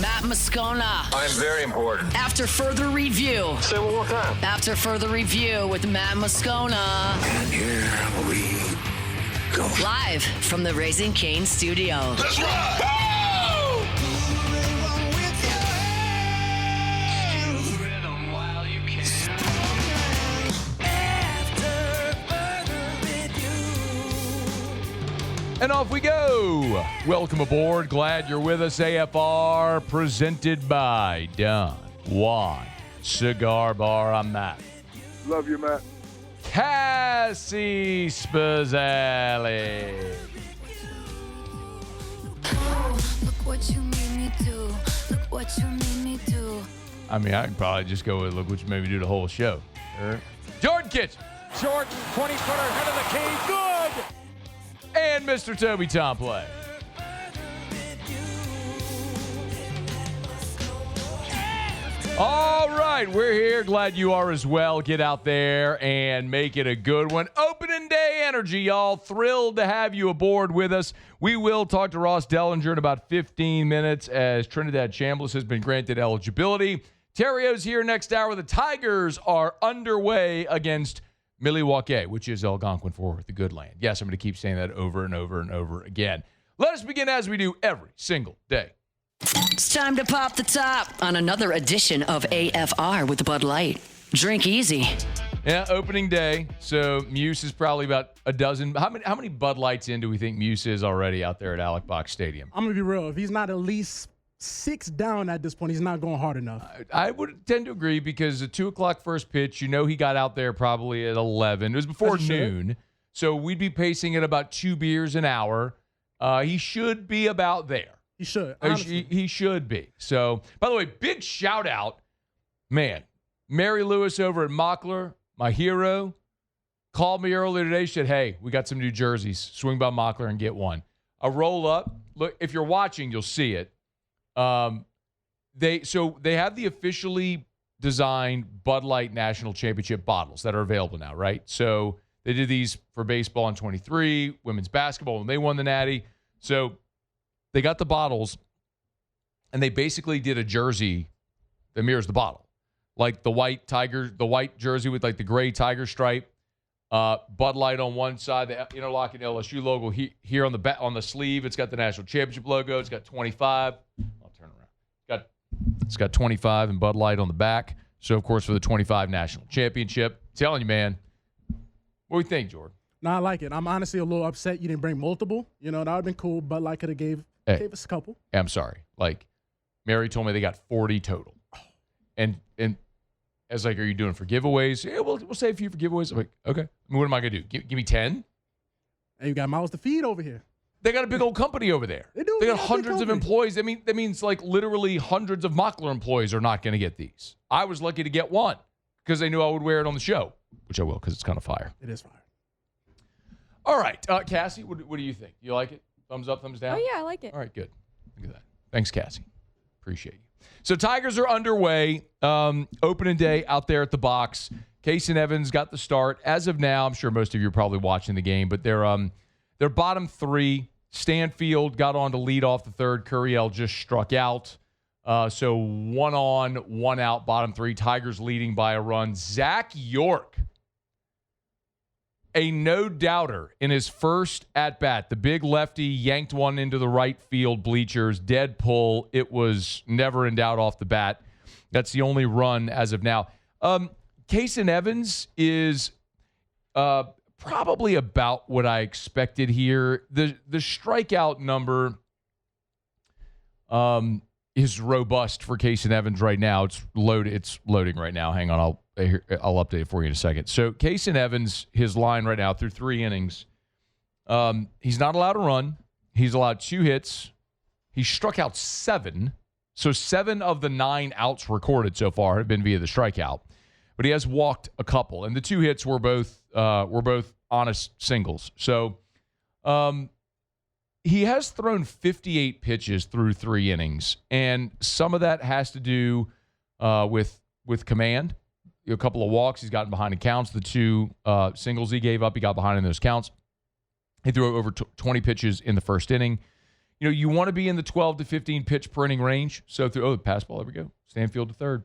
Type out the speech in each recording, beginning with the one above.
Matt Moscano. I'm very important. After further review. Say it one more time. After further review with Matt Moscano. And here we go. Live from the Raising Cane studio. Let's ride! And off we go. Welcome aboard. Glad you're with us. AFR presented by Don Juan Cigar Bar. I'm Matt. Love you, Matt. Cassie Spazzali. Look what you made me do. Look what you made me do. I mean, I can probably just go with look what you made me do the whole show. Jordan Kitchen. Jordan, 20-footer, head of the key. Good. And Mr. Toby Tomplay. All right, we're here. Glad you are as well. Get out there and make it a good one. Opening day energy, y'all. Thrilled to have you aboard with us. We will talk to Ross Dellenger in about 15 minutes as Trinidad Chambliss has been granted eligibility. Terrio's here next hour. The Tigers are underway against Milwaukee, which is Algonquin for the good land. Yes, I'm going to keep saying that over and over and over again. Let us begin as we do every single day. It's time to pop the top on another edition of AFR with Bud Light. Drink easy. Yeah, opening day. So Muse is probably about a dozen. How many Bud Lights in do we think Muse is already out there at Alec Box Stadium? I'm going to be real. If he's not at least 6 down at this point, he's not going hard enough. I would tend to agree because the 2 o'clock first pitch, you know he got out there probably at 11. It was before noon. So we'd be pacing at about 2 beers an hour. He should be about there. He should. He should be. So, by the way, big shout out, man. Mary Lewis over at Mockler, my hero, called me earlier today. She said, hey, we got some new jerseys. Swing by Mockler and get one. A roll up. Look, if you're watching, you'll see it. They have the officially designed Bud Light National Championship bottles that are available now, right? So they did these for baseball in 23, women's basketball when they won the Natty. So they got the bottles, and they basically did a jersey that mirrors the bottle, like the white jersey with like the gray tiger stripe, Bud Light on one side, the interlocking LSU logo here on the sleeve. It's got the national championship logo. It's got 25. I'll turn around. It's got 25 and Bud Light on the back. So of course for the 25 national championship. Telling you, man. What do you think, Jordan? No, I like it. I'm honestly a little upset you didn't bring multiple. You know, that would have been cool. Bud Light could have gave us a couple. I'm sorry. Like, Mary told me they got 40 total. And I was like, are you doing for giveaways? Yeah, we'll save a few for giveaways. I'm like, okay. I mean, what am I going to do? Give me 10? Hey, you got mouths to feed over here. They got a big old company over there. They do. They got hundreds of employees. That means like literally hundreds of Mockler employees are not going to get these. I was lucky to get one because they knew I would wear it on the show, which I will because it's kind of fire. It is fire. All right. Cassie, what do you think? You like it? Thumbs up, thumbs down? Oh, yeah, I like it. All right, good. Look at that. Thanks, Cassie. Appreciate you. So Tigers are underway. Opening day out there at the box. Case and Evans got the start. As of now, I'm sure most of you are probably watching the game, but they're bottom 3. Stanfield got on to lead off the third. Curiel just struck out. So 1 on, 1 out, bottom 3. Tigers leading by a run. Zach York, a no-doubter in his first at-bat. The big lefty yanked one into the right field bleachers. Dead pull. It was never in doubt off the bat. That's the only run as of now. Case and Evans is probably about what I expected here. The strikeout number is robust for Case and Evans right now. It's loading right now. Hang on, I'll update it for you in a second. So Case and Evans, his line right now through 3 innings, he's not allowed to run. He's allowed 2 hits. He struck out 7. So 7 of the 9 outs recorded so far have been via the strikeout. But he has walked a couple, and the 2 hits were both honest singles. So he has thrown 58 pitches through 3 innings, and some of that has to do with command. A couple of walks, he's gotten behind in counts. The 2 singles he gave up, he got behind in those counts. He threw over 20 pitches in the first inning. you want to be in the 12 to 15 pitch per inning range. So the pass ball, there we go. Stanfield to third.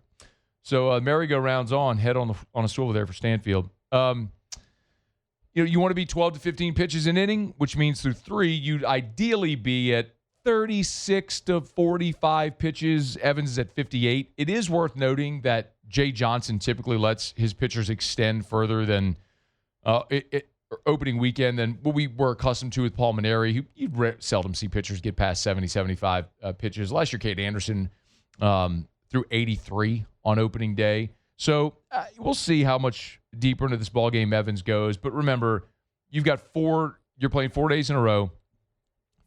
So merry-go-rounds on, head on a swivel there for Stanfield. You want to be 12 to 15 pitches an inning, which means through 3, you'd ideally be at 36 to 45 pitches. Evans is at 58. It is worth noting that Jay Johnson typically lets his pitchers extend further than opening weekend than what we were accustomed to with Paul Maneri. You seldom see pitchers get past 70, 75 pitches. Last year, Kate Anderson threw 83 on opening day. So we'll see how much deeper into this ballgame Evans goes. But remember, you're playing 4 days in a row,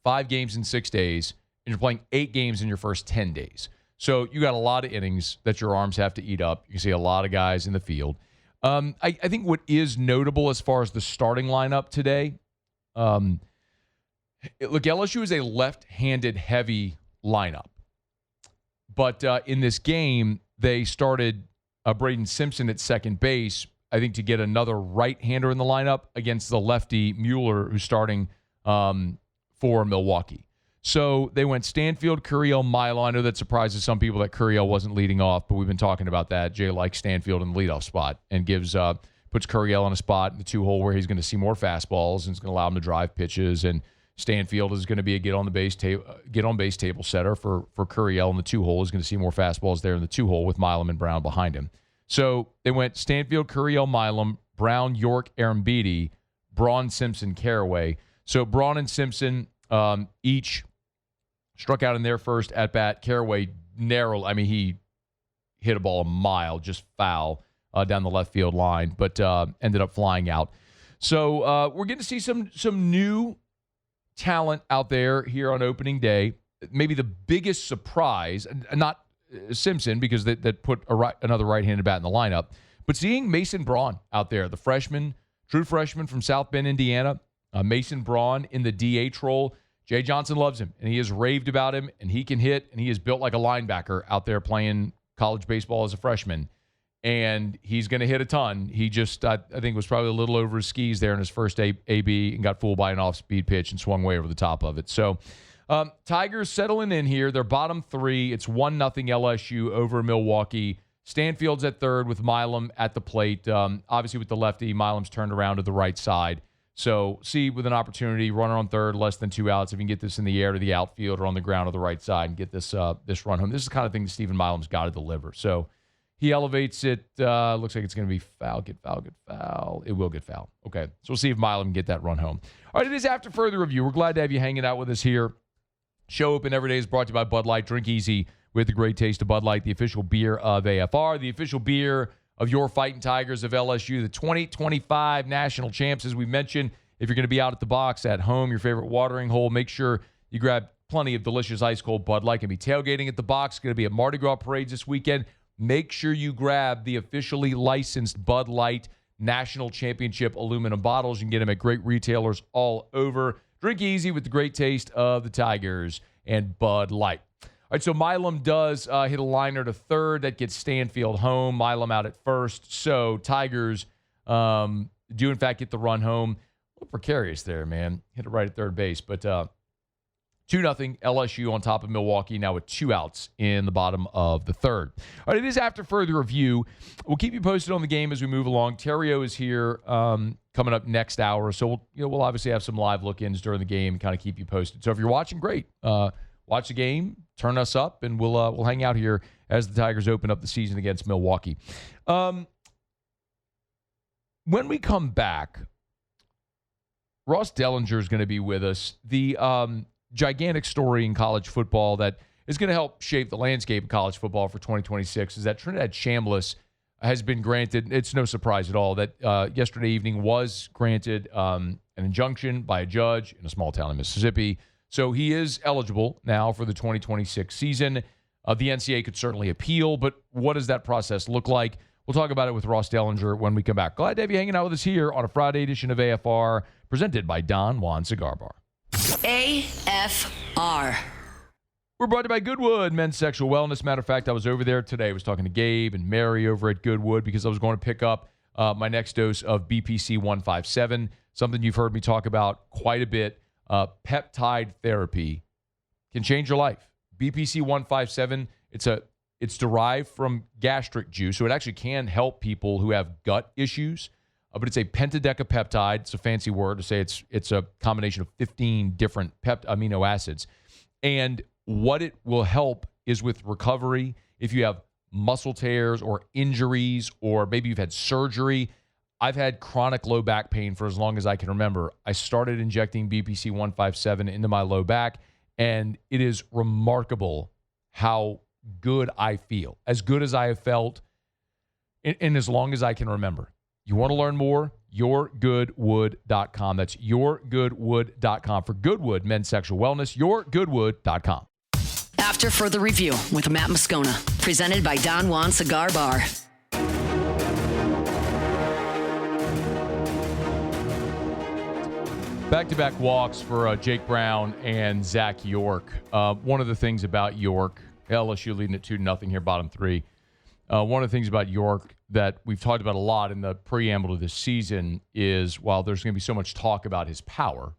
5 games in 6 days, and you're playing 8 games in your first 10 days. So you got a lot of innings that your arms have to eat up. You can see a lot of guys in the field. I think what is notable as far as the starting lineup today, look, LSU is a left-handed heavy lineup. But in this game, they started Braden Simpson at second base, I think, to get another right-hander in the lineup against the lefty Mueller, who's starting for Milwaukee. So they went Stanfield, Curiel, Milo. I know that surprises some people that Curiel wasn't leading off, but we've been talking about that. Jay likes Stanfield in the leadoff spot and puts Curiel in a spot in the 2-hole where he's going to see more fastballs and it's going to allow him to drive pitches. And Stanfield is going to be a get on base table setter for Curiel in the 2-hole. He's going to see more fastballs there in the 2-hole with Milam and Brown behind him. So they went Stanfield, Curiel, Milam, Brown, York, Arambidi, Braun, Simpson, Caraway. So Braun and Simpson each struck out in their first at-bat. Caraway he hit a ball a mile, just foul down the left field line, but ended up flying out. So we're getting to see some new talent out there here on opening day. Maybe the biggest surprise, not Simpson, because that put another right-handed bat in the lineup, but seeing Mason Braun out there, the true freshman from South Bend, Indiana. Mason Braun in the DH role. Jay Johnson loves him, and he has raved about him, and he can hit, and he is built like a linebacker out there playing college baseball as a freshman, and he's going to hit a ton. He just, I think, was probably a little over his skis there in his first AB and got fooled by an off-speed pitch and swung way over the top of it. So Tigers settling in here. They're bottom 3. It's 1-0 LSU over Milwaukee. Stanfield's at third with Milam at the plate. Obviously, with the lefty, Milam's turned around to the right side. So, see, with an opportunity, runner on third, less than 2 outs. If you can get this in the air to the outfield or on the ground to the right side and get this run home. This is the kind of thing that Stephen Milam's got to deliver. So, he elevates it. Looks like it's going to be foul. Get foul. It will get foul. Okay, so we'll see if Milam can get that run home. All right, it is After Further Review. We're glad to have you hanging out with us here. Show Open Every Day is brought to you by Bud Light. Drink easy with the great taste of Bud Light, the official beer of AFR, the official beer of your Fighting Tigers of LSU, the 2025 national champs. As we mentioned, if you're going to be out at the box, at home, your favorite watering hole, make sure you grab plenty of delicious ice-cold Bud Light. Going to be tailgating at the box. Going to be at Mardi Gras parades this weekend. Make sure you grab the officially licensed Bud Light National Championship aluminum bottles. You can get them at great retailers all over. Drink easy with the great taste of the Tigers and Bud Light. All right, so Milam does hit a liner to third. That gets Stanfield home. Milam out at first. So Tigers do, in fact, get the run home. A little precarious there, man. Hit it right at third base. But 2-0 LSU on top of Milwaukee, now with 2 outs in the bottom of the third. All right, it is After Further Review. We'll keep you posted on the game as we move along. Terrio is here coming up next hour. So we'll obviously have some live look-ins during the game and kind of keep you posted. So if you're watching, great. Watch the game, turn us up, and we'll hang out here as the Tigers open up the season against Milwaukee. When we come back, Ross Dellenger is going to be with us. The gigantic story in college football that is going to help shape the landscape of college football for 2026 is that Trinidad Chambliss has been granted, it's no surprise at all, that yesterday evening was granted an injunction by a judge in a small town in Mississippi. So he is eligible now for the 2026 season. The NCAA could certainly appeal, but what does that process look like? We'll talk about it with Ross Dellenger when we come back. Glad to have you hanging out with us here on a Friday edition of AFR, presented by Don Juan Cigar Bar. AFR. We're brought to you by Goodwood Men's Sexual Wellness. Matter of fact, I was over there today. I was talking to Gabe and Mary over at Goodwood because I was going to pick up my next dose of BPC 157, something you've heard me talk about quite a bit. Peptide therapy can change your life. BPC 157, it's derived from gastric juice, so it actually can help people who have gut issues. But it's a pentadecapeptide. It's a fancy word to say it's a combination of 15 different amino acids. And what it will help is with recovery. If you have muscle tears or injuries, or maybe you've had surgery. I've had chronic low back pain for as long as I can remember. I started injecting BPC 157 into my low back, and it is remarkable how good I feel, as good as I have felt in as long as I can remember. You want to learn more? YourGoodWood.com. That's YourGoodWood.com for Goodwood Men's Sexual Wellness. YourGoodWood.com. After further review with Matt Moscano, presented by Don Juan Cigar Bar. Back-to-back walks for Jake Brown and Zach York. One of the things about York, LSU leading it 2-0 here, bottom three. One of the things about York that we've talked about a lot in the preamble to this season is, while there's going to be so much talk about his power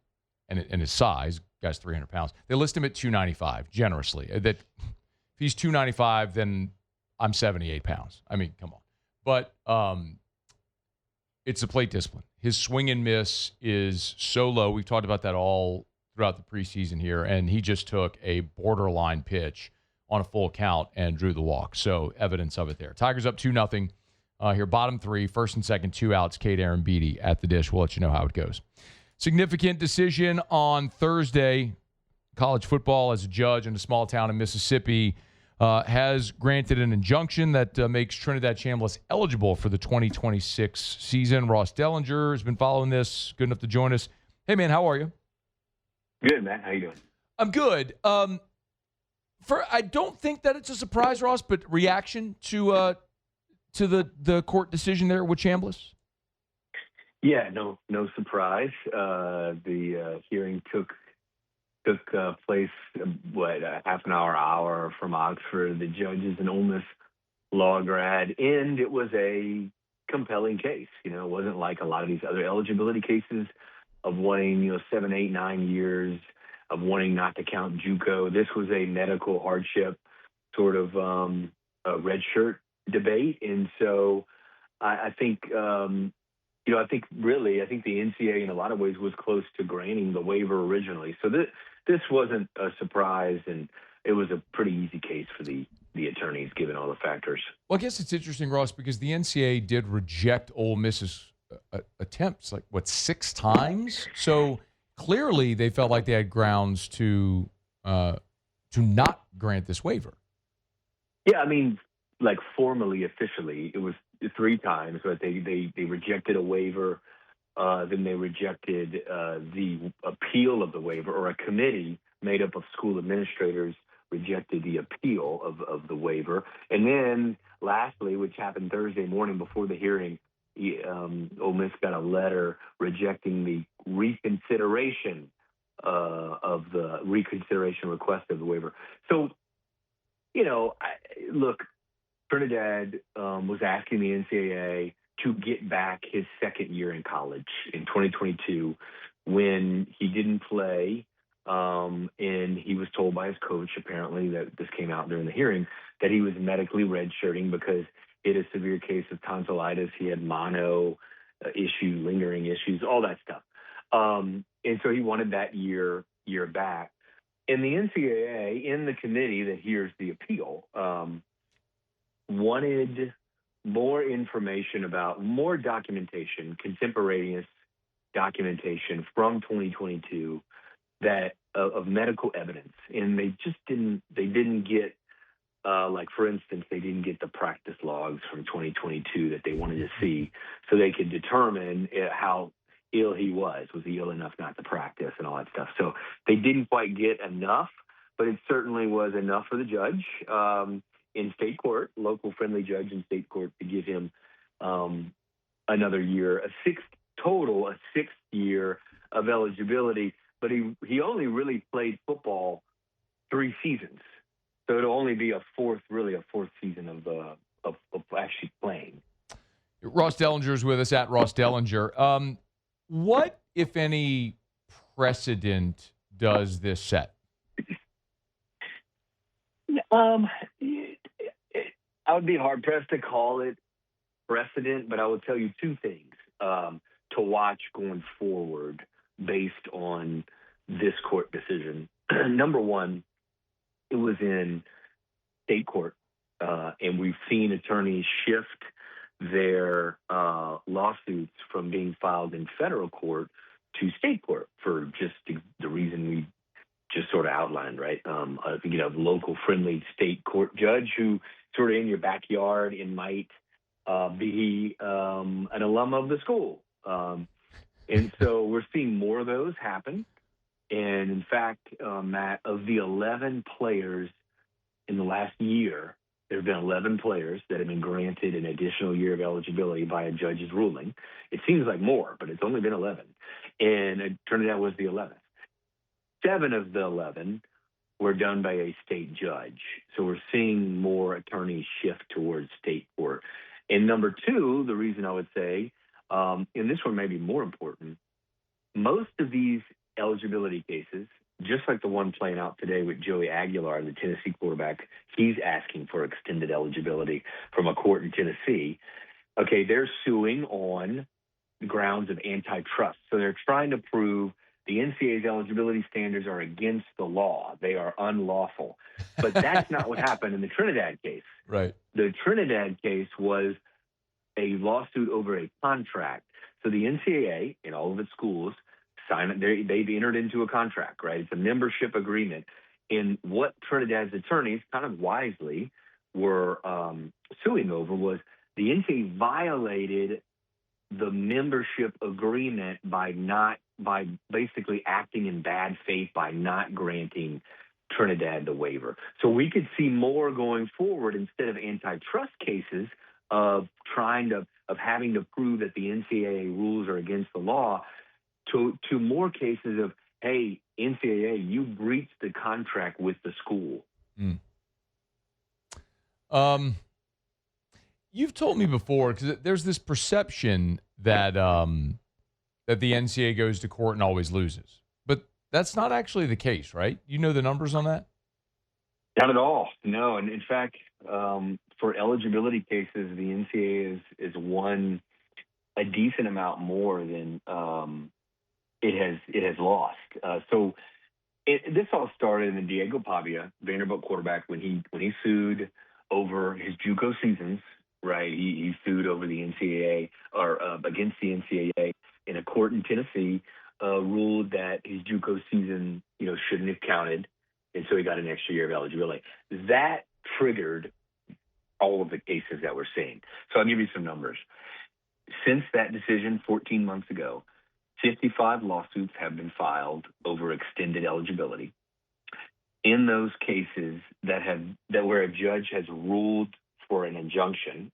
and his size, guy's 300 pounds, they list him at 295 generously. That if he's 295, then I'm 78 pounds. I mean, come on. But it's a plate discipline. His swing and miss is so low. We've talked about that all throughout the preseason here, and he just took a borderline pitch on a full count and drew the walk. So evidence of it there. Tigers up 2-0 here, bottom three, first and second, 2 outs. Cade Aaron Beatty at the dish. We'll let you know how it goes. Significant decision on Thursday. College football, as a judge in a small town in Mississippi, has granted an injunction that makes Trinidad Chambliss eligible for the 2026 season. Ross Dellenger has been following this, good enough to join us. Hey, man, how are you? Good, Matt. How you doing? I'm good. I don't think that it's a surprise, Ross, but reaction to the court decision there with Chambliss? Yeah, no surprise. The hearing took place, a half an hour from Oxford. The judge is an Ole Miss law grad, and it was a compelling case. You know, it wasn't like a lot of these other eligibility cases of wanting, 7, 8, 9 years, of wanting not to count JUCO. This was a medical hardship sort of a red shirt debate. And so I think the NCAA in a lot of ways was close to granting the waiver originally. So this wasn't a surprise, and it was a pretty easy case for the attorneys, given all the factors. Well, I guess it's interesting, Ross, because the NCAA did reject Ole Miss's attempts, 6 times? So clearly they felt like they had grounds to not grant this waiver. Yeah, I mean, formally, officially, it was 3 times, but they rejected a waiver. Then they rejected the appeal of the waiver, or a committee made up of school administrators rejected the appeal of the waiver. And then lastly, which happened Thursday morning before the hearing, Ole Miss got a letter rejecting the reconsideration of the reconsideration request of the waiver. So, look, Trinidad was asking the NCAA to get back his second year in college in 2022 when he didn't play, and he was told by his coach, apparently, that this came out during the hearing, that he was medically redshirting because he had a severe case of tonsillitis. He had mono lingering issues, all that stuff. And so he wanted that year back. And the NCAA, in the committee that hears the appeal, wanted more information more documentation, contemporaneous documentation from 2022 of medical evidence. And they just didn't get, for instance, they didn't get the practice logs from 2022 that they wanted to see so they could determine how ill he was. Was he ill enough not to practice and all that stuff? So they didn't quite get enough, but it certainly was enough for the judge in state court, local friendly judge in state court, to give him another year, a sixth year of eligibility. But he only really played football 3 seasons. So it'll only be a fourth season of actually playing. Ross Dellenger is with us at Ross Dellenger. What, if any, precedent does this set? Um, I would be hard pressed to call it precedent, but I will tell you two things to watch going forward based on this court decision. Number one, it was in state court, and we've seen attorneys shift their lawsuits from being filed in federal court to state court for just the reason we just sort of outlined, right? Local friendly state court judge who sort of in your backyard and might be an alum of the school. And so we're seeing more of those happen. And in fact, Matt, of the 11 players in the last year, there have been 11 players that have been granted an additional year of eligibility by a judge's ruling. It seems like more, but it's only been 11. And Trinidad was the 11th. 7 of the 11 were done by a state judge. So we're seeing more attorneys shift towards state court. And number two, the reason I would say, and this one may be more important, most of these eligibility cases, just like the one playing out today with Joey Aguilar, the Tennessee quarterback, he's asking for extended eligibility from a court in Tennessee. Okay, they're suing on the grounds of antitrust. So they're trying to prove the NCAA's eligibility standards are against the law. They are unlawful. But that's not what happened in the Trinidad case. Right. The Trinidad case was a lawsuit over a contract. So the NCAA and all of its schools they've entered into a contract, right? It's a membership agreement. And what Trinidad's attorneys kind of wisely were suing over was the NCAA violated the membership agreement by basically acting in bad faith by not granting Trinidad the waiver. So we could see more going forward instead of antitrust cases of having to prove that the NCAA rules are against the law to more cases of, hey, NCAA, you breached the contract with the school. You've told me before, because there's this perception that that the NCAA goes to court and always loses. But that's not actually the case, right? You know the numbers on that? Not at all. No. And in fact, for eligibility cases, the NCAA is won a decent amount more than it has lost. So this all started in Diego Pavia, Vanderbilt quarterback, when he sued over his JUCO seasons. Right, he sued over the NCAA or against the NCAA in a court in Tennessee, ruled that his JUCO season, shouldn't have counted, and so he got an extra year of eligibility. That triggered all of the cases that we're seeing. So I'll give you some numbers. Since that decision 14 months ago, 55 lawsuits have been filed over extended eligibility. In those cases where a judge has ruled for an injunction,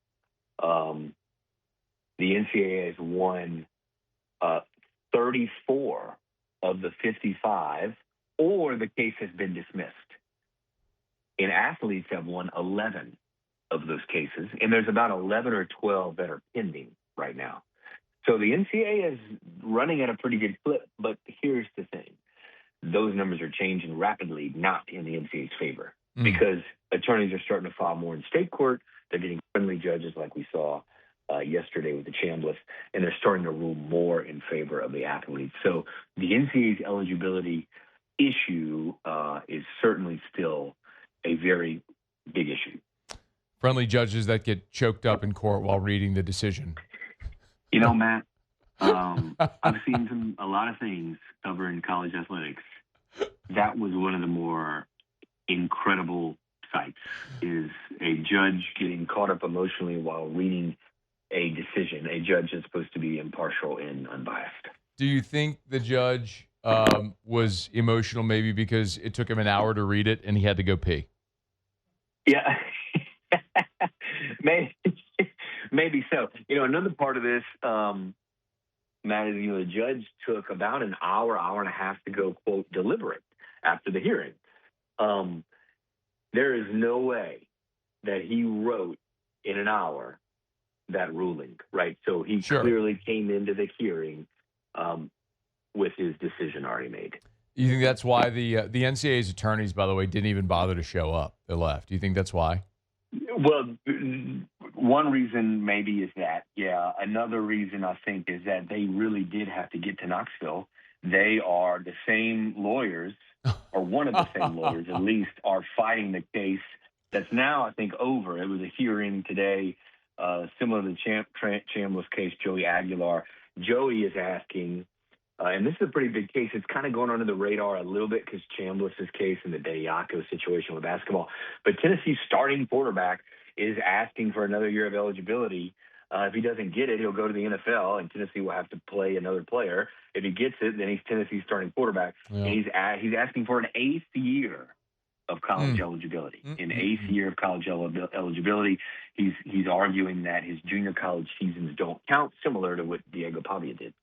the NCAA has won 34 of the 55, or the case has been dismissed. And athletes have won 11 of those cases, and there's about 11 or 12 that are pending right now. So the NCAA is running at a pretty good clip, but here's the thing. Those numbers are changing rapidly, not in the NCAA's favor, because attorneys are starting to file more in state court. They're getting friendly judges like we saw yesterday with the Chambliss, and they're starting to rule more in favor of the athletes. So the NCAA's eligibility issue is certainly still a very big issue. Friendly judges that get choked up in court while reading the decision. Matt, I've seen a lot of things covering college athletics. That was one of the more incredible sights, is a judge getting caught up emotionally while reading a decision. A judge is supposed to be impartial and unbiased. Do you think the judge was emotional maybe because it took him an hour to read it and he had to go pee? Yeah, maybe so. Another part of this, Matt, is the judge took about an hour and a half to go, quote, deliberate after the hearing. There is no way that he wrote in an hour that ruling, right? So he clearly came into the hearing with his decision already made. You think that's why the NCAA's attorneys, by the way, didn't even bother to show up? They left. Do you think that's why? Well, one reason maybe is that, yeah. Another reason I think is that they really did have to get to Knoxville. They are the same lawyers, or one of the same lawyers at least, are fighting the case that's now, I think, over. It was a hearing today, similar to the Chambliss case, Joey Aguilar. Joey is asking, and this is a pretty big case. It's kind of going under the radar a little bit because Chambliss's case and the Deyaco situation with basketball. But Tennessee's starting quarterback is asking for another year of eligibility. If he doesn't get it, he'll go to the NFL, and Tennessee will have to play another player. If he gets it, then he's Tennessee's starting quarterback. Yeah. And he's asking for an 8th year of college eligibility. An 8th year of college eligibility. He's arguing that his junior college seasons don't count, similar to what Diego Pavia did.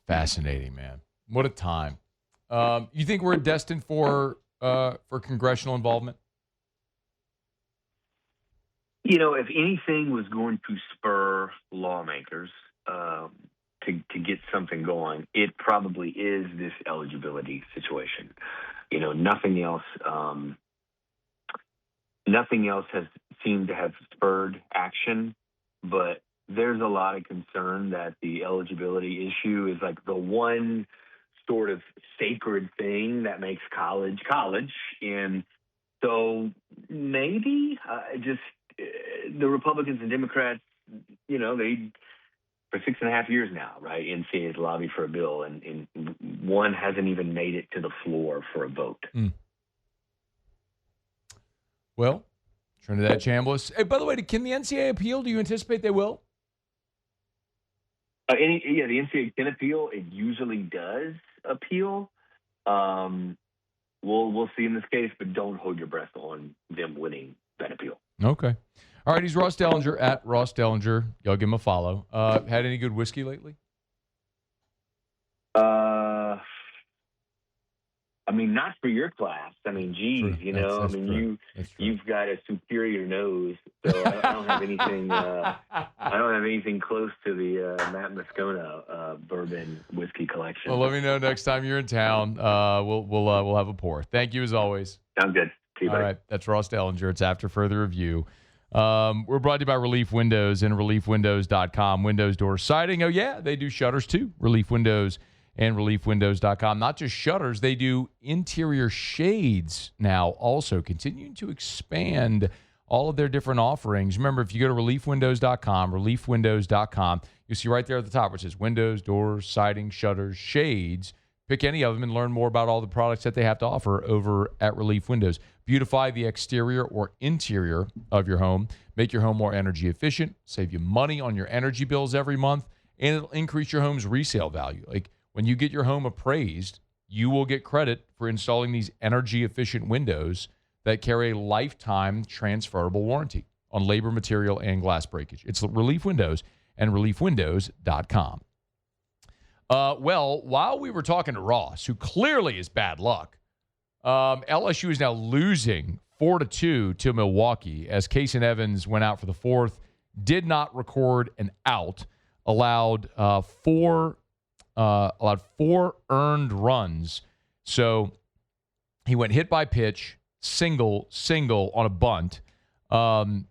Fascinating, man. What a time. You think we're destined for congressional involvement? You know, if anything was going to spur lawmakers to get something going, it probably is this eligibility situation. You know, nothing else has seemed to have spurred action, but there's a lot of concern that the eligibility issue is like the one sort of sacred thing that makes college. And so maybe the Republicans and Democrats, you know, they for 6.5 years now, right? NCAA has lobbied for a bill, and one hasn't even made it to the floor for a vote. Well, Trinidad Chambliss. Hey, by the way, can the NCAA appeal? Do you anticipate they will? The NCAA can appeal. It usually does appeal. We'll see in this case, but don't hold your breath on them winning that appeal. Okay. All right, he's Ross Dellenger, at Ross Dellenger. Y'all give him a follow. Had any good whiskey lately? I mean, not for your class. I mean, geez, you know, that's you've got a superior nose, so I don't have anything. I don't have anything close to the Matt Moscano bourbon whiskey collection. Well, let me know next time you're in town. We'll have a pour. Thank you as always. Sounds good. See you, buddy. All right, that's Ross Dellenger. It's After Further Review. We're brought to you by Relief Windows and ReliefWindows.com. Windows, doors, siding. Oh yeah, they do shutters too. Relief Windows and ReliefWindows.com. Not just shutters, they do interior shades now also, continuing to expand all of their different offerings. Remember, if you go to ReliefWindows.com, ReliefWindows.com, you'll see right there at the top where it says windows, doors, siding, shutters, shades. Pick any of them and learn more about all the products that they have to offer over at Relief Windows. Beautify the exterior or interior of your home. Make your home more energy efficient, save you money on your energy bills every month, and it'll increase your home's resale value. Like, when you get your home appraised, you will get credit for installing these energy-efficient windows that carry a lifetime transferable warranty on labor, material, and glass breakage. It's Relief Windows and ReliefWindows.com. Well, while we were talking to Ross, who clearly is bad luck, LSU is now losing 4-2 to Milwaukee as Casey Evans went out for the fourth, did not record an out, allowed four earned runs. So he went hit by pitch, single on a bunt, RBI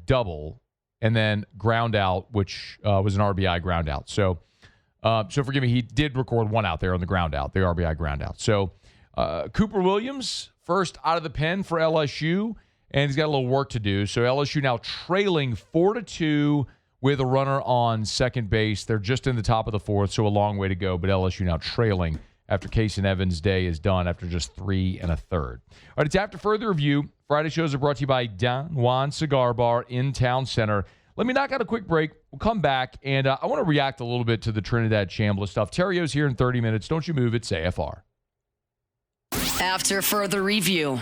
double, and then ground out, which was an RBI ground out. So forgive me, he did record one out there on the ground out, the RBI ground out. So Cooper Williams, first out of the pen for LSU, and he's got a little work to do. So LSU now trailing 4-2 with a runner on second base. They're just in the top of the fourth, so a long way to go, but LSU now trailing after Casey Evans' day is done after just 3 1/3. All right, it's After Further Review. Friday shows are brought to you by Don Juan Cigar Bar in Town Center. Let me knock out a quick break. We'll come back, and I want to react a little bit to the Trinidad Chambliss stuff. Terrio's here in 30 minutes. Don't you move. It's AFR. After Further Review.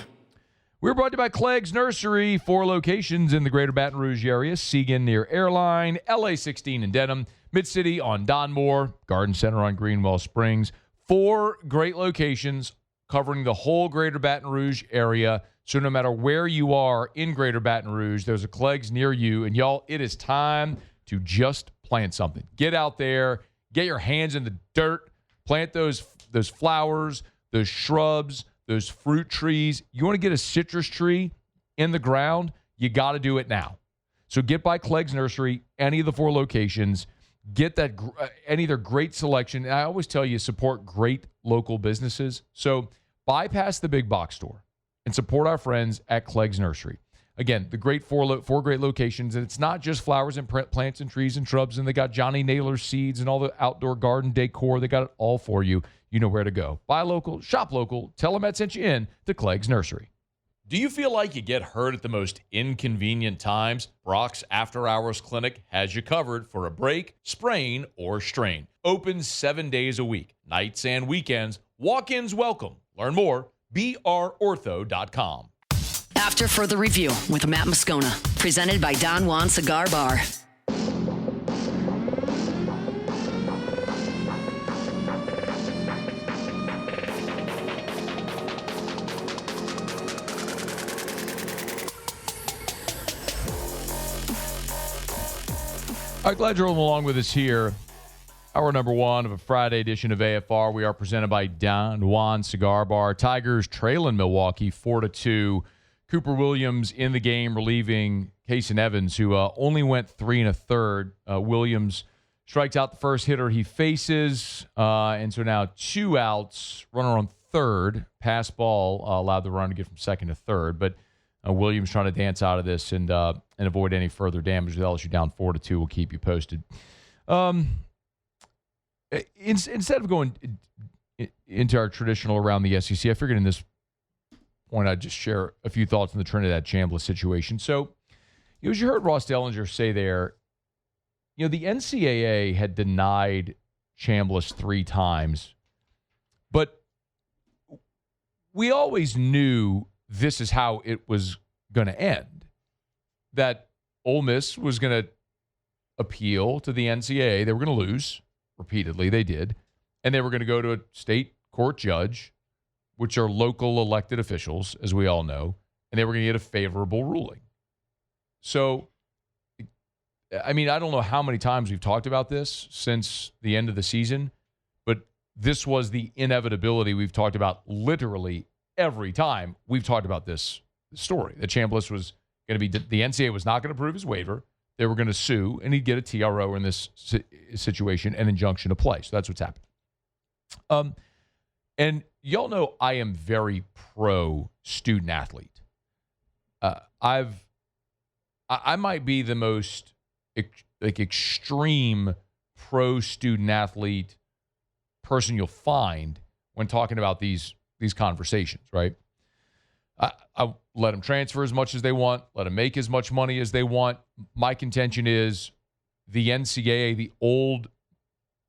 We're brought to you by Clegg's Nursery. 4 locations in the greater Baton Rouge area. Segan near Airline, LA 16 in Denham, Mid-City on Donmore, Garden Center on Greenwell Springs. 4 great locations covering the whole greater Baton Rouge area. So no matter where you are in greater Baton Rouge, there's a Clegg's near you. And y'all, it is time to just plant something. Get out there, get your hands in the dirt, Plant those flowers, those shrubs, those fruit trees. You want to get a citrus tree in the ground, you got to do it now. So get by Clegg's Nursery, any of the 4 locations. Get that any of their great selection. And I always tell you, support great local businesses. So bypass the big box store and support our friends at Clegg's Nursery. Again, the great 4 great locations. And it's not just flowers and plants and trees and shrubs. And they got Johnny Naylor seeds and all the outdoor garden decor. They got it all for you. You know where to go. Buy local, shop local. Tell them Matt sent you in to Clegg's Nursery. Do you feel like you get hurt at the most inconvenient times? Brock's After Hours Clinic has you covered for a break, sprain, or strain. Open 7 days a week, nights and weekends. Walk-ins welcome. Learn more, brortho.com. After further review with Matt Moscano, presented by Don Juan Cigar Bar. All right, glad you're along with us here. Hour number 1 of a Friday edition of AFR. We are presented by Don Juan Cigar Bar. Tigers trailing Milwaukee 4-2. Cooper Williams in the game, relieving Kason Evans, who only went 3 1/3. Williams strikes out the first hitter he faces, and so now 2 outs. Runner on third. Pass ball allowed the runner to get from second to third, but Williams trying to dance out of this and avoid any further damage with LSU down 4-2. We'll keep you posted. Instead of going into our traditional around the SEC, I figured in this point I'd just share a few thoughts on the Trinidad Chambliss situation. So, as you heard Ross Dellenger say there, the NCAA had denied Chambliss 3 times, but we always knew this is how it was going to end, that Ole Miss was going to appeal to the NCAA. They were going to lose repeatedly. They did. And they were going to go to a state court judge, which are local elected officials, as we all know, and they were going to get a favorable ruling. So, I mean, I don't know how many times we've talked about this since the end of the season, but this was the inevitability we've talked about literally every time we've talked about this story. That Chambliss was going to be, the NCAA was not going to approve his waiver. They were going to sue, and he'd get a TRO in this situation, an injunction to play. So that's what's happened. And y'all know I am very pro student athlete. I might be the most extreme pro student athlete person you'll find when talking about these conversations, right? I let them transfer as much as they want, let them make as much money as they want. My contention is the NCAA, the old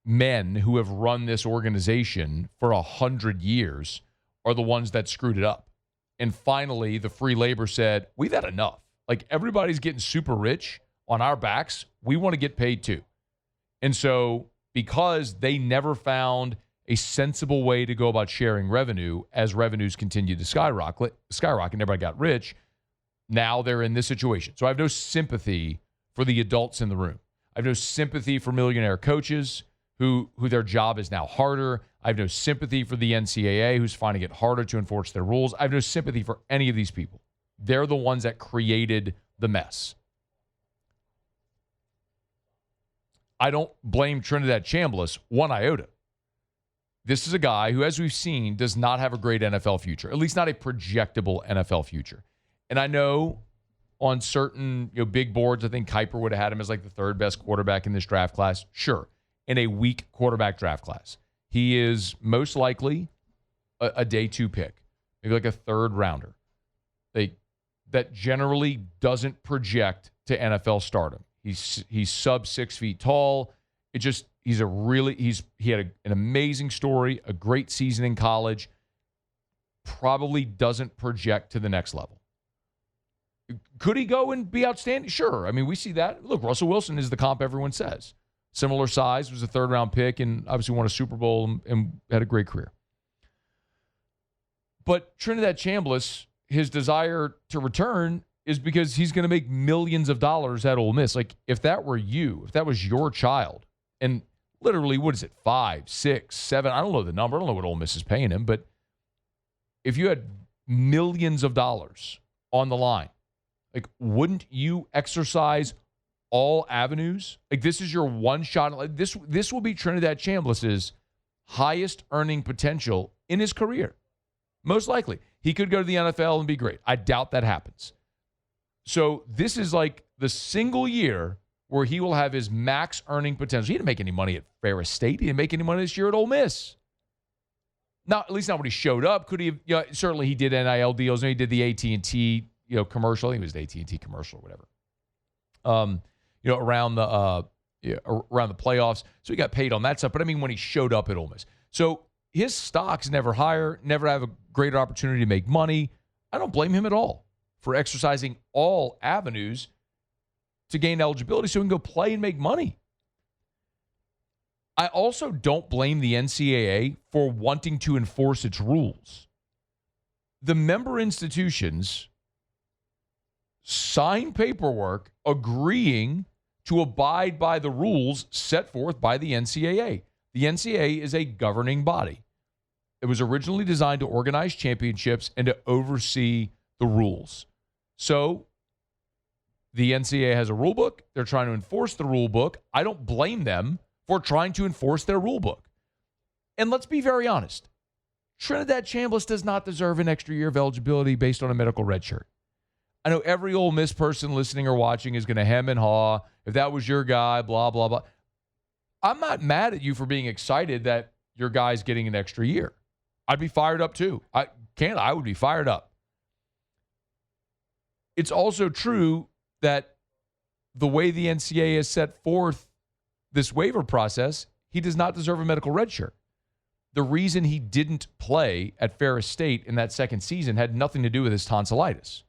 men who have run this organization for 100 years, are the ones that screwed it up. And finally, the free labor said, we've had enough. Like, everybody's getting super rich on our backs. We want to get paid too. And so, because they never found a sensible way to go about sharing revenue as revenues continued to skyrocket, everybody got rich, now they're in this situation. So I have no sympathy for the adults in the room. I have no sympathy for millionaire coaches who their job is now harder. I have no sympathy for the NCAA, who's finding it harder to enforce their rules. I have no sympathy for any of these people. They're the ones that created the mess. I don't blame Trinidad Chambliss one iota. This is a guy who, as we've seen, does not have a great NFL future, at least not a projectable NFL future. And I know on certain big boards, I think Kuiper would have had him as like the 3rd best quarterback in this draft class. Sure, in a weak quarterback draft class. He is most likely a day 2 pick, maybe like a 3rd rounder. That generally doesn't project to NFL stardom. He's sub 6 feet tall. He had an amazing story, a great season in college. Probably doesn't project to the next level. Could he go and be outstanding? Sure. I mean, we see that. Look, Russell Wilson is the comp everyone says. Similar size, was a 3rd round pick, and obviously won a Super Bowl and had a great career. But Trinidad Chambliss, his desire to return is because he's going to make millions of dollars at Ole Miss. Like, if that were you, if that was your child, and literally, what is it, 5, 6, 7? I don't know the number. I don't know what Ole Miss is paying him, but if you had millions of dollars on the line, like, wouldn't you exercise all avenues? Like, this is your one shot. Like, this will be Trinidad Chambliss's highest earning potential in his career. Most likely. He could go to the NFL and be great. I doubt that happens. So this is like the single year where he will have his max earning potential. He didn't make any money at Ferris State. He didn't make any money this year at Ole Miss. Not, at least not when he showed up. Could he have, certainly he did NIL deals, and he did the AT&T, commercial. I think it was the AT&T commercial or whatever. Around the playoffs. So he got paid on that stuff. But I mean, when he showed up at Ole Miss. So his stock's never higher, never have a greater opportunity to make money. I don't blame him at all for exercising all avenues to gain eligibility so he can go play and make money. I also don't blame the NCAA for wanting to enforce its rules. The member institutions sign paperwork agreeing to abide by the rules set forth by the NCAA. The NCAA is a governing body. It was originally designed to organize championships and to oversee the rules. So the NCAA has a rule book. They're trying to enforce the rule book. I don't blame them for trying to enforce their rule book. And let's be very honest. Trinidad Chambliss does not deserve an extra year of eligibility based on a medical red shirt. I know every Ole Miss person listening or watching is going to hem and haw. If that was your guy, blah, blah, blah. I'm not mad at you for being excited that your guy's getting an extra year. I'd be fired up too. I would be fired up. It's also true that the way the NCAA has set forth this waiver process, he does not deserve a medical red shirt. The reason he didn't play at Ferris State in that second season had nothing to do with his tonsillitis.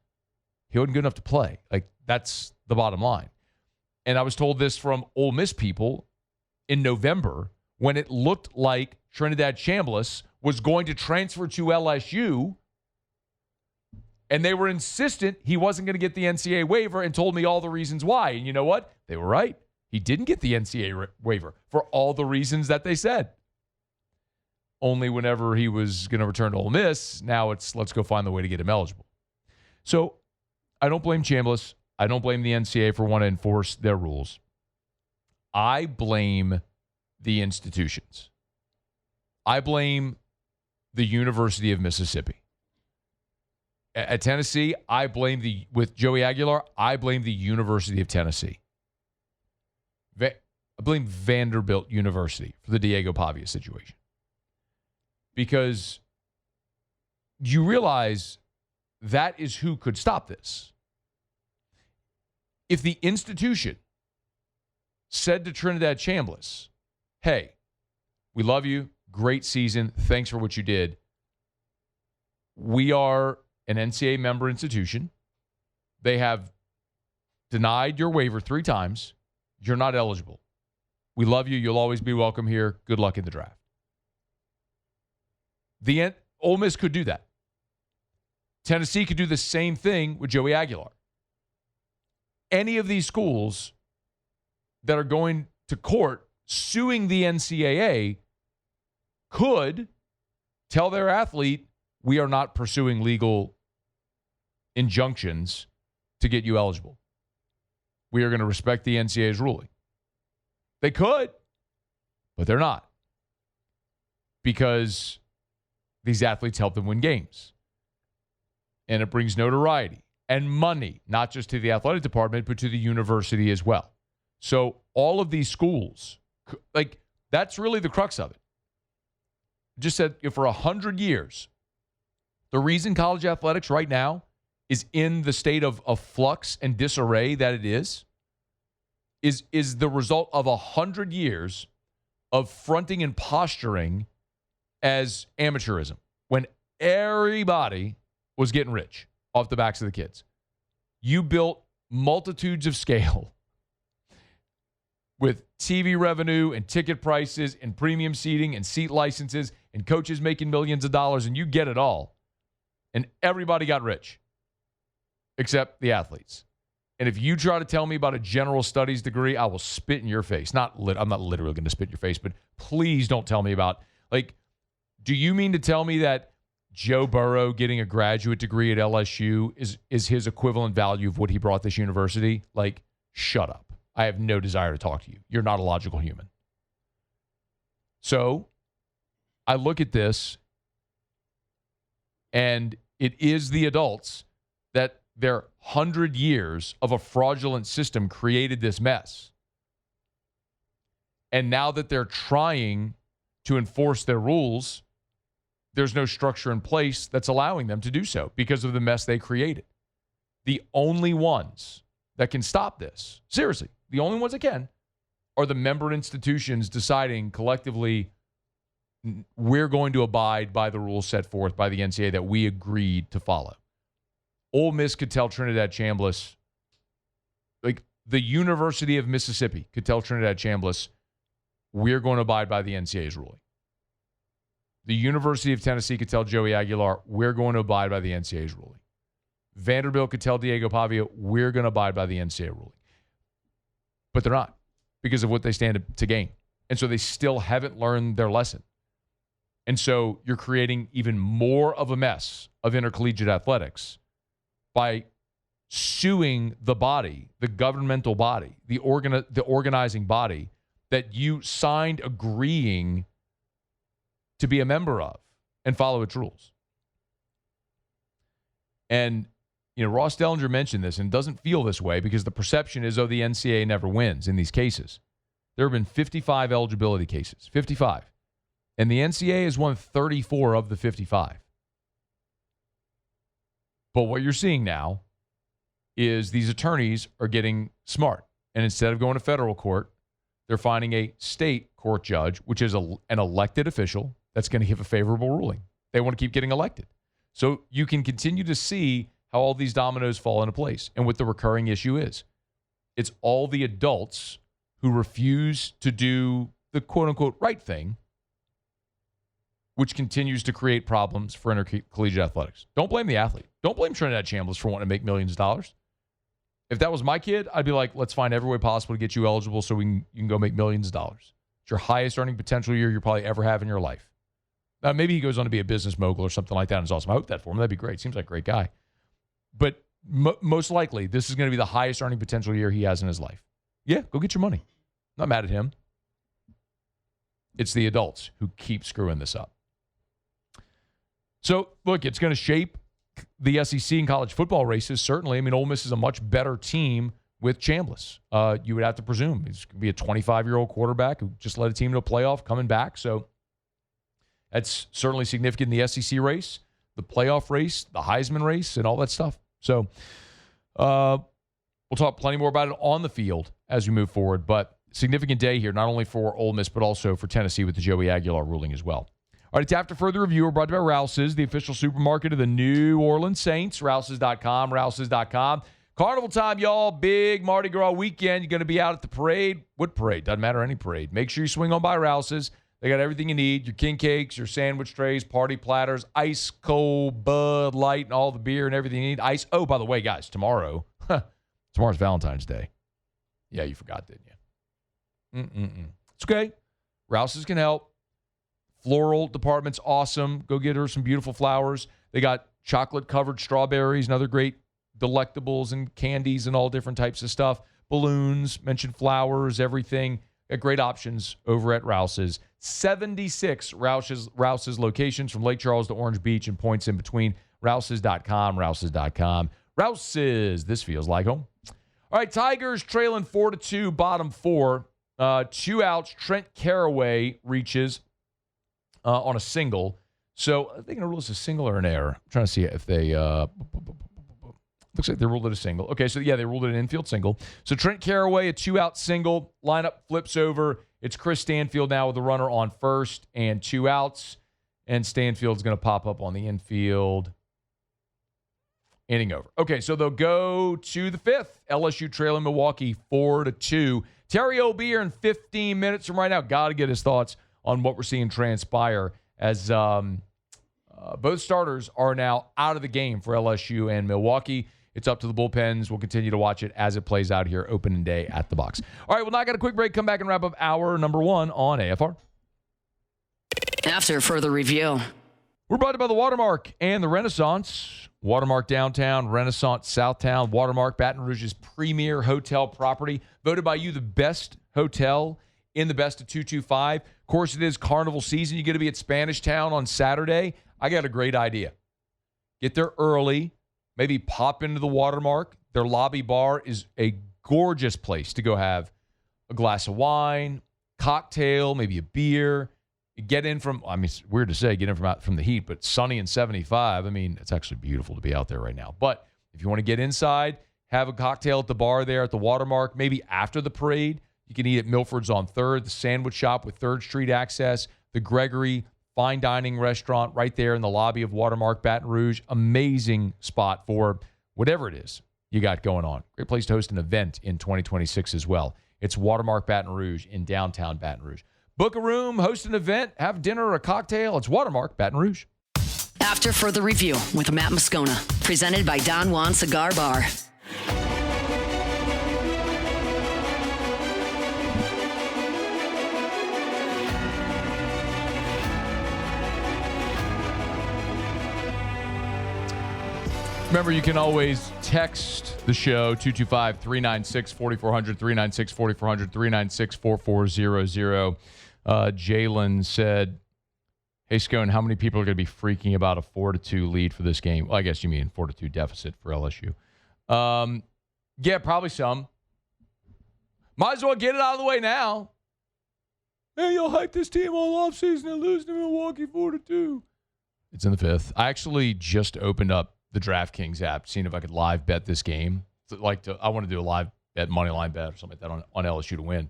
He wasn't good enough to play. Like, that's the bottom line. And I was told this from Ole Miss people in November when it looked like Trinidad Chambliss was going to transfer to LSU, and they were insistent he wasn't going to get the NCAA waiver and told me all the reasons why. And you know what? They were right. He didn't get the NCAA waiver for all the reasons that they said. Only whenever he was going to return to Ole Miss, now it's let's go find the way to get him eligible. So I don't blame Chambliss. I don't blame the NCAA for wanting to enforce their rules. I blame the institutions. I blame the University of Mississippi. At Tennessee, I blame with Joey Aguilar, I blame the University of Tennessee. I blame Vanderbilt University for the Diego Pavia situation. Because you realize that is who could stop this. If the institution said to Trinidad Chambliss, hey, we love you, great season, thanks for what you did. We are an NCAA member institution. They have denied your waiver 3 times. You're not eligible. We love you. You'll always be welcome here. Good luck in the draft. Ole Miss could do that. Tennessee could do the same thing with Joey Aguilar. Any of these schools that are going to court suing the NCAA could tell their athlete, we are not pursuing legal injunctions to get you eligible. We are going to respect the NCAA's ruling. They could, but they're not. Because these athletes help them win games. And it brings notoriety and money, not just to the athletic department, but to the university as well. So all of these schools, like, that's really the crux of it. Just said, for 100 years, the reason college athletics right now is in the state of flux and disarray that it is the result of 100 years of fronting and posturing as amateurism when everybody was getting rich off the backs of the kids. You built multitudes of scale with TV revenue and ticket prices and premium seating and seat licenses and coaches making millions of dollars, and you get it all. And everybody got rich except the athletes. And if you try to tell me about a general studies degree, I will spit in your face. I'm not literally going to spit in your face, but please don't tell me about, like, do you mean to tell me that Joe Burrow getting a graduate degree at LSU is his equivalent value of what he brought this university? Like, shut up. I have no desire to talk to you. You're not a logical human. So I look at this, and it is the adults that their 100 years of a fraudulent system created this mess. And now that they're trying to enforce their rules, there's no structure in place that's allowing them to do so because of the mess they created. The only ones that can stop this, seriously, the only ones that can, are the member institutions deciding collectively, we're going to abide by the rules set forth by the NCAA that we agreed to follow. Ole Miss could tell Trinidad Chambliss, like the University of Mississippi could tell Trinidad Chambliss, we're going to abide by the NCAA's ruling. The University of Tennessee could tell Joey Aguilar, we're going to abide by the NCAA's ruling. Vanderbilt could tell Diego Pavia, we're going to abide by the NCAA ruling. But they're not because of what they stand to gain. And so they still haven't learned their lesson. And so you're creating even more of a mess of intercollegiate athletics by suing the body, the governmental body, the organizing body that you signed agreeing to be a member of and follow its rules. And, Ross Dellenger mentioned this and doesn't feel this way because the perception is, the NCAA never wins in these cases. There have been 55 eligibility cases, 55. And the NCAA has won 34 of the 55. But what you're seeing now is these attorneys are getting smart. And instead of going to federal court, they're finding a state court judge, which is an elected official, that's going to give a favorable ruling. They want to keep getting elected. So you can continue to see how all these dominoes fall into place. And what the recurring issue is, it's all the adults who refuse to do the quote-unquote right thing, which continues to create problems for intercollegiate athletics. Don't blame the athlete. Don't blame Trinidad Chambliss for wanting to make millions of dollars. If that was my kid, I'd be like, let's find every way possible to get you eligible so you can go make millions of dollars. It's your highest earning potential year you probably ever have in your life. Now, maybe he goes on to be a business mogul or something like that, and it's awesome. I hope that for him. That'd be great. Seems like a great guy. But most likely, this is going to be the highest earning potential year he has in his life. Yeah, go get your money. Not mad at him. It's the adults who keep screwing this up. So, look, it's going to shape the SEC and college football races, certainly. I mean, Ole Miss is a much better team with Chambliss. You would have to presume. He's going to be a 25-year-old quarterback who just led a team to a playoff coming back. So that's certainly significant in the SEC race, the playoff race, the Heisman race, and all that stuff. So we'll talk plenty more about it on the field as we move forward. But significant day here, not only for Ole Miss, but also for Tennessee with the Joey Aguilar ruling as well. All right, it's After Further Review. We're brought to you by Rouse's, the official supermarket of the New Orleans Saints. Rouse's.com, Rouse's.com. Carnival time, y'all. Big Mardi Gras weekend. You're going to be out at the parade. What parade? Doesn't matter, any parade. Make sure you swing on by Rouse's. They got everything you need. Your king cakes, your sandwich trays, party platters, ice cold, Bud Light, and all the beer and everything you need. Ice. Oh, by the way, guys, tomorrow's Valentine's Day. Yeah, you forgot, didn't you? It's okay. Rouse's can help. Floral department's awesome. Go get her some beautiful flowers. They got chocolate-covered strawberries and other great delectables and candies and all different types of stuff. Balloons, mentioned flowers, everything. Got great options over at Rouse's. 76 Rouse's locations from Lake Charles to Orange Beach and points in between. Rouse's.com, Rouse's.com. Rouse's, this feels like home. All right, Tigers trailing 4-2, bottom four. 2 outs. Trent Caraway reaches on a single. So are they going to rule this a single or an error? I'm trying to see if they looks like they ruled it a single. Okay, so yeah, they ruled it an infield single. So Trent Caraway, a 2-out single. Lineup flips over. It's Chris Stanfield now with the runner on first and 2 outs. And Stanfield's going to pop up on the infield. Inning over. Okay, so they'll go to the 5th. LSU trailing Milwaukee 4-2. Terry O'Beer in 15 minutes from right now. Got to get his thoughts on what we're seeing transpire as both starters are now out of the game for LSU and Milwaukee. It's up to the bullpens. We'll continue to watch it as it plays out here opening day at the box. All right, well, now I got a quick break. Come back and wrap up hour number 1 on AFR. After further review. We're brought to you by the Watermark and the Renaissance. Watermark Downtown, Renaissance Southtown. Watermark, Baton Rouge's premier hotel property. Voted by you the best hotel in the best of 225. Of course, it is carnival season. You're going to be at Spanish Town on Saturday. I got a great idea. Get there early. Maybe pop into the Watermark. Their lobby bar is a gorgeous place to go have a glass of wine, cocktail, maybe a beer. Get in from, I mean, it's weird to say, get in from the heat, but sunny and 75. I mean, it's actually beautiful to be out there right now. But if you want to get inside, have a cocktail at the bar there at the Watermark, maybe after the parade. You can eat at Milford's on 3rd, the sandwich shop with 3rd Street access, the Gregory fine dining restaurant right there in the lobby of Watermark, Baton Rouge. Amazing spot for whatever it is you got going on. Great place to host an event in 2026 as well. It's Watermark Baton Rouge in downtown Baton Rouge. Book a room, host an event, have dinner or a cocktail. It's Watermark Baton Rouge. After further review with Matt Moscano. Presented by Don Juan Cigar Bar. Remember, you can always text the show, 225-396-4400, 396-4400, 396-4400. Jalen said, hey, Scone, how many people are going to be freaking about a 4-2 lead for this game? Well, I guess you mean 4-2 deficit for LSU. Yeah, probably some. Might as well get it out of the way now. Hey, you'll hype this team all offseason and lose to Milwaukee 4-2. It's in the 5th. I actually just opened up the DraftKings app, seeing if I could live bet this game. I want to do a live bet, money line bet or something like that on LSU to win.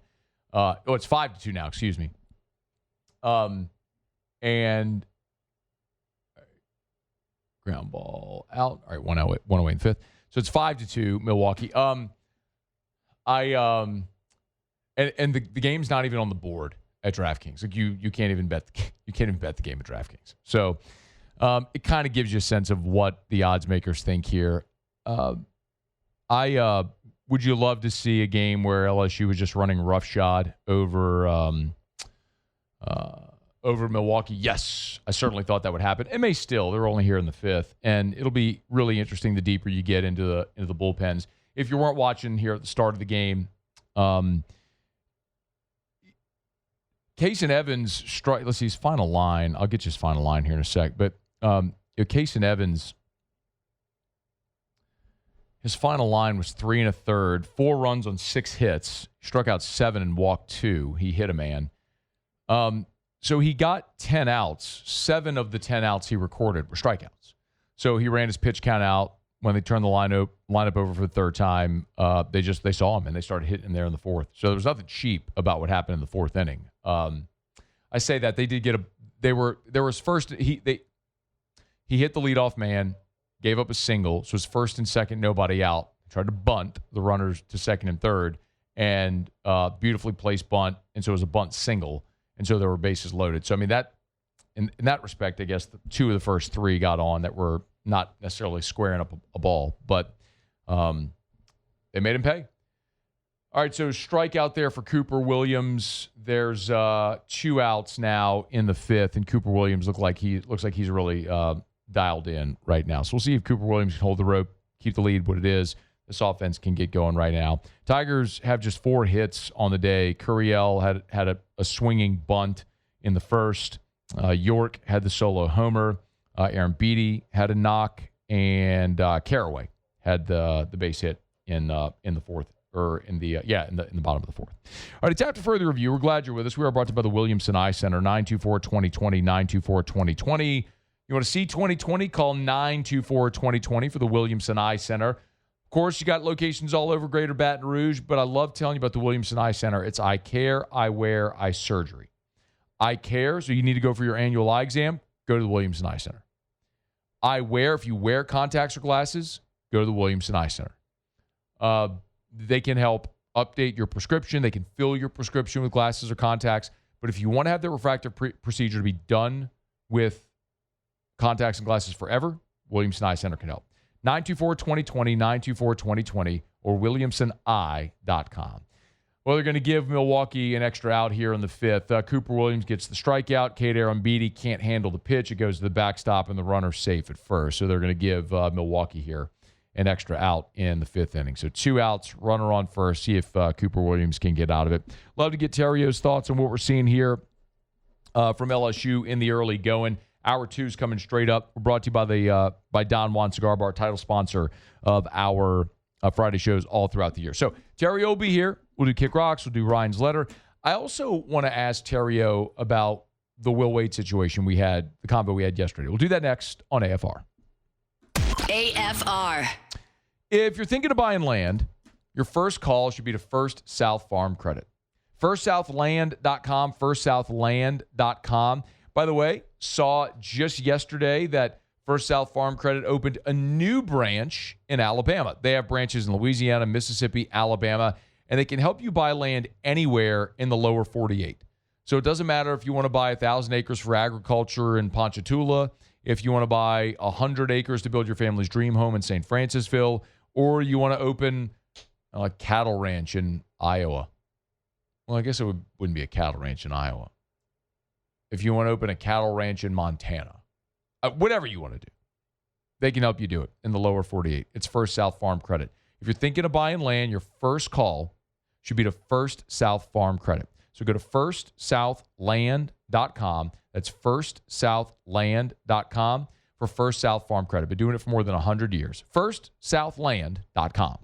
It's 5-2 now, excuse me. And ground ball out. All right, one away in 5th. So it's 5-2 Milwaukee. And the game's not even on the board at DraftKings. Like you can't even bet the game at DraftKings. So it kind of gives you a sense of what the odds makers think here. Would you love to see a game where LSU was just running roughshod over Milwaukee? Yes, I certainly thought that would happen. It may still. They're only here in the 5th, and it'll be really interesting the deeper you get into the bullpens. If you weren't watching here at the start of the game, Case and Evans strike. Let's see his final line. I'll get you his final line here in a sec, but. Case and Evans, his final line was 3 1/3, 4 runs on 6 hits, struck out 7 and walked 2. He hit a man. So he got 10 outs. 7 of the 10 outs he recorded were strikeouts. So he ran his pitch count out. When they turned the lineup over for the 3rd time, they saw him and they started hitting him there in the 4th. So there was nothing cheap about what happened in the 4th inning. I say that they did get he hit the leadoff man, gave up a single, so it was 1st and 2nd, nobody out. Tried to bunt the runners to 2nd and 3rd, and beautifully placed bunt, and so it was a bunt single, and so there were bases loaded. So, I mean, that in that respect, I guess 2 of the first 3 got on that were not necessarily squaring up a ball, but they made him pay. All right, so strike out there for Cooper Williams. There's 2 outs now in the 5th, and Cooper Williams looks like he's really dialed in right now. So we'll see if Cooper Williams can hold the rope, keep the lead what it is. This offense can get going right now. Tigers have just 4 hits on the day. Curiel had a swinging bunt in the 1st. York had the solo homer. Aaron Beatty had a knock, and Caraway had the base hit in the 4th. Or in the bottom of the 4th. All right, it's after further review. We're glad you're with us. We are brought to you by the Williamson Eye Center, 924-2020, 924-2020. You want to see 2020? Call 924-2020 for the Williamson Eye Center. Of course, you got locations all over Greater Baton Rouge, but I love telling you about the Williamson Eye Center. It's eye care, eyewear, eye surgery. Eye care, so you need to go for your annual eye exam, go to the Williamson Eye Center. Eyewear, if you wear contacts or glasses, go to the Williamson Eye Center. They can help update your prescription. They can fill your prescription with glasses or contacts. But if you want to have the refractive procedure to be done with contacts and glasses forever, Williamson Eye Center can help. 924-2020, 924-2020, or WilliamsonI.com. Well, they're going to give Milwaukee an extra out here in the fifth. Cooper Williams gets the strikeout. Kate Arambidi can't handle the pitch. It goes to the backstop, and the runner's safe at first. So they're going to give Milwaukee here an extra out in the fifth inning. So 2 outs, runner on first. See if Cooper Williams can get out of it. Love to get Terrio's thoughts on what we're seeing here from LSU in the early going. Hour 2 is coming straight up. We're brought to you by Don Juan Cigar Bar, title sponsor of our Friday shows all throughout the year. So Terrio will be here. We'll do Kick Rocks. We'll do Ryan's Letter. I also want to ask Terrio about the Will Wade situation we had, the convo we had yesterday. We'll do that next on AFR. AFR. If you're thinking of buying land, your first call should be to First South Farm Credit. FirstSouthLand.com, FirstSouthLand.com. By the way, saw just yesterday that First South Farm Credit opened a new branch in Alabama. They have branches in Louisiana, Mississippi, Alabama, and they can help you buy land anywhere in the lower 48. So it doesn't matter if you want to buy 1,000 acres for agriculture in Ponchatoula, if you want to buy 100 acres to build your family's dream home in St. Francisville, or you want to open a cattle ranch in Iowa. Well, I guess it wouldn't be a cattle ranch in Iowa. If you want to open a cattle ranch in Montana, whatever you want to do, they can help you do it in the lower 48. It's First South Farm Credit. If you're thinking of buying land, your first call should be to First South Farm Credit. So go to FirstSouthLand.com. That's FirstSouthLand.com for First South Farm Credit. Been doing it for more than 100 years. FirstSouthLand.com.